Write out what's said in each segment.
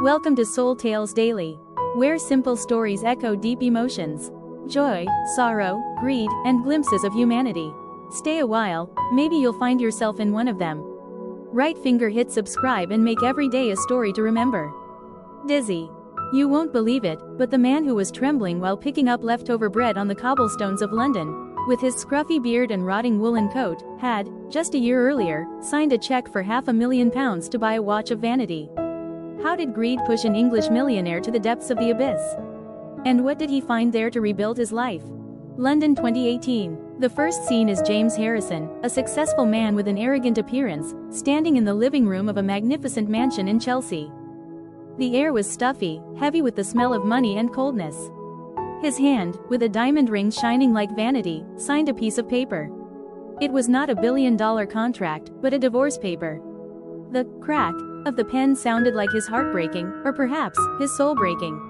Welcome to Soul Tales Daily, where simple stories echo deep emotions, joy, sorrow, greed, and glimpses of humanity. Stay a while, maybe you'll find yourself in one of them. Right finger hit subscribe and make every day a story to remember. Dizzy. You won't believe it, but the man who was trembling while picking up leftover bread on the cobblestones of London, with his scruffy beard and rotting woolen coat, had, just a year earlier, signed a check for £500,000 to buy a watch of vanity. How did greed push an English millionaire to the depths of the abyss? And what did he find there to rebuild his life? London 2018. The first scene is James Harrison, a successful man with an arrogant appearance, standing in the living room of a magnificent mansion in Chelsea. The air was stuffy, heavy with the smell of money and coldness. His hand, with a diamond ring shining like vanity, signed a piece of paper. It was not a billion-dollar contract, but a divorce paper. The crack of the pen sounded like his heart breaking, or perhaps, his soul breaking.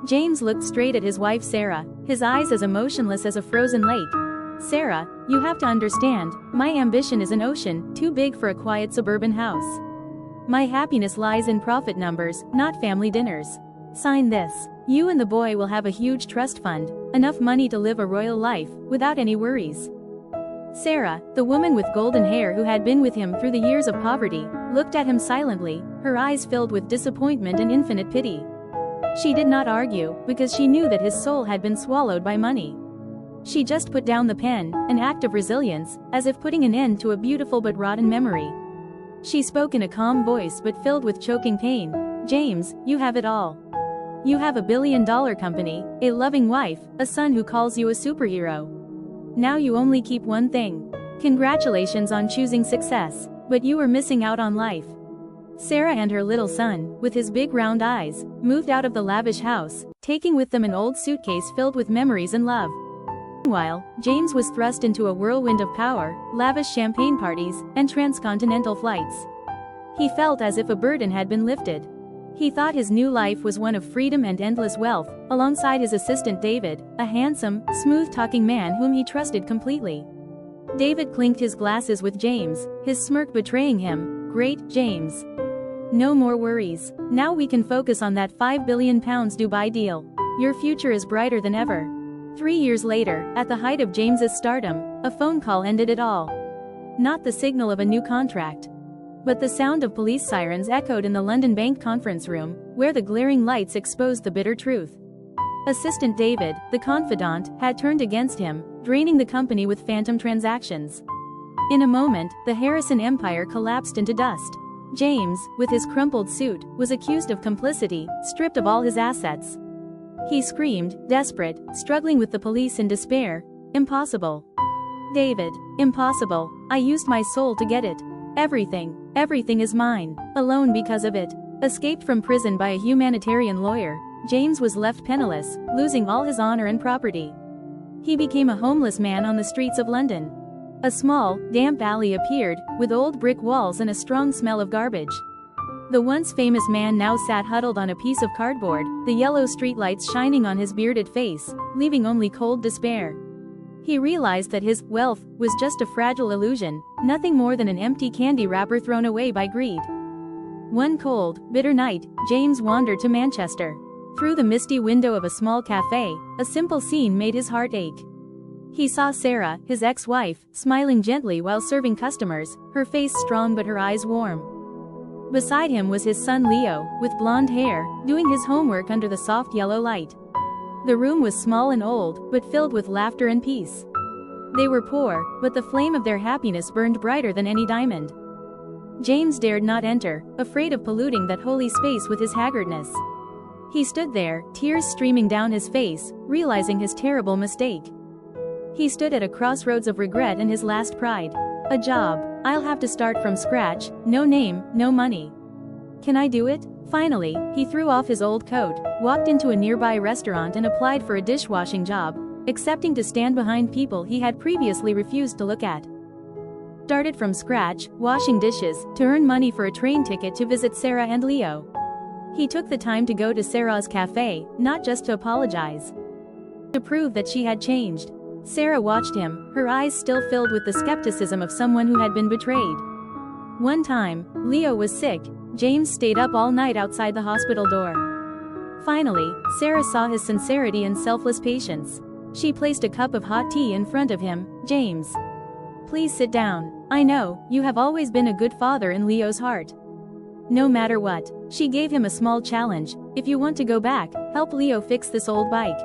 James looked straight at his wife Sarah, his eyes as emotionless as a frozen lake. "Sarah, you have to understand, my ambition is an ocean, too big for a quiet suburban house. My happiness lies in profit numbers, not family dinners. Sign this. You and the boy will have a huge trust fund, enough money to live a royal life, without any worries." Sarah, the woman with golden hair who had been with him through the years of poverty, looked at him silently, her eyes filled with disappointment and infinite pity. She did not argue, because she knew that his soul had been swallowed by money. She just put down the pen, an act of resilience, as if putting an end to a beautiful but rotten memory. She spoke in a calm voice but filled with choking pain. "James, you have it all. You have a billion-dollar company, a loving wife, a son who calls you a superhero. Now you only keep one thing. Congratulations on choosing success, but you are missing out on life." Sarah and her little son, with his big round eyes, moved out of the lavish house, taking with them an old suitcase filled with memories and love. Meanwhile, James was thrust into a whirlwind of power, lavish champagne parties, and transcontinental flights. He felt as if a burden had been lifted. He thought his new life was one of freedom and endless wealth, alongside his assistant David, a handsome, smooth-talking man whom he trusted completely. David clinked his glasses with James, his smirk betraying him. "Great, James. No more worries. Now we can focus on that £5 billion Dubai deal. Your future is brighter than ever." 3 years later, at the height of James's stardom, a phone call ended it all. Not the signal of a new contract, but the sound of police sirens echoed in the London Bank conference room, where the glaring lights exposed the bitter truth. Assistant David, the confidant, had turned against him, draining the company with phantom transactions. In a moment, the Harrison empire collapsed into dust. James, with his crumpled suit, was accused of complicity, stripped of all his assets. He screamed, desperate, struggling with the police in despair. "Impossible. David, impossible. I used my soul to get it. Everything is mine. Alone because of it." Escaped from prison by a humanitarian lawyer, James was left penniless, losing all his honor and property. He became a homeless man on the streets of London. A small, damp alley appeared, with old brick walls and a strong smell of garbage. The once famous man now sat huddled on a piece of cardboard, the yellow streetlights shining on his bearded face, leaving only cold despair. He realized that his wealth was just a fragile illusion, nothing more than an empty candy wrapper thrown away by greed. One cold, bitter night, James wandered to Manchester. Through the misty window of a small cafe, a simple scene made his heart ache. He saw Sarah, his ex-wife, smiling gently while serving customers, her face strong but her eyes warm. Beside him was his son Leo, with blonde hair, doing his homework under the soft yellow light. The room was small and old, but filled with laughter and peace. They were poor, but the flame of their happiness burned brighter than any diamond. James dared not enter, afraid of polluting that holy space with his haggardness. He stood there, tears streaming down his face, realizing his terrible mistake. He stood at a crossroads of regret and his last pride. A job. I'll have to start from scratch, no name, no money. Can I do it? Finally, he threw off his old coat, walked into a nearby restaurant and applied for a dishwashing job, accepting to stand behind people he had previously refused to look at. Started from scratch, washing dishes, to earn money for a train ticket to visit Sarah and Leo. He took the time to go to Sarah's cafe, not just to apologize, to prove that she had changed. Sarah watched him, her eyes still filled with the skepticism of someone who had been betrayed. One time, Leo was sick. James stayed up all night outside the hospital door. Finally, Sarah saw his sincerity and selfless patience. She placed a cup of hot tea in front of him. "James, please sit down. I know, you have always been a good father in Leo's heart. No matter what." She gave him a small challenge. "If you want to go back, help Leo fix this old bike.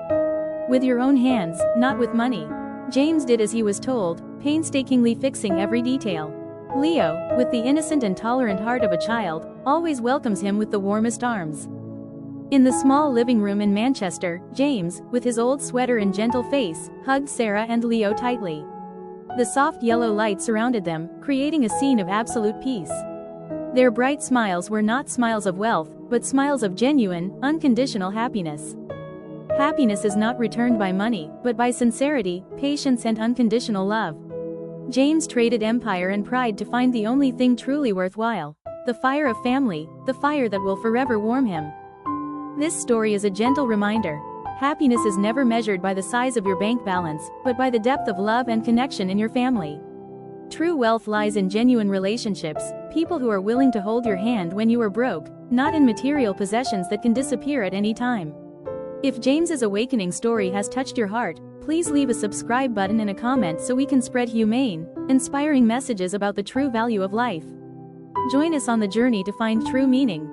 With your own hands, not with money." James did as he was told, painstakingly fixing every detail. Leo, with the innocent and tolerant heart of a child, always welcomes him with the warmest arms. In the small living room in Manchester, James, with his old sweater and gentle face, hugged Sarah and Leo tightly. The soft yellow light surrounded them, creating a scene of absolute peace. Their bright smiles were not smiles of wealth, but smiles of genuine, unconditional happiness. Happiness is not returned by money, but by sincerity, patience and unconditional love. James traded empire and pride to find the only thing truly worthwhile: the fire of family, the fire that will forever warm him. This story is a gentle reminder. Happiness is never measured by the size of your bank balance, but by the depth of love and connection in your family. True wealth lies in genuine relationships, people who are willing to hold your hand when you are broke, not in material possessions that can disappear at any time. If James's awakening story has touched your heart, please leave a subscribe button and a comment so we can spread humane, inspiring messages about the true value of life. Join us on the journey to find true meaning.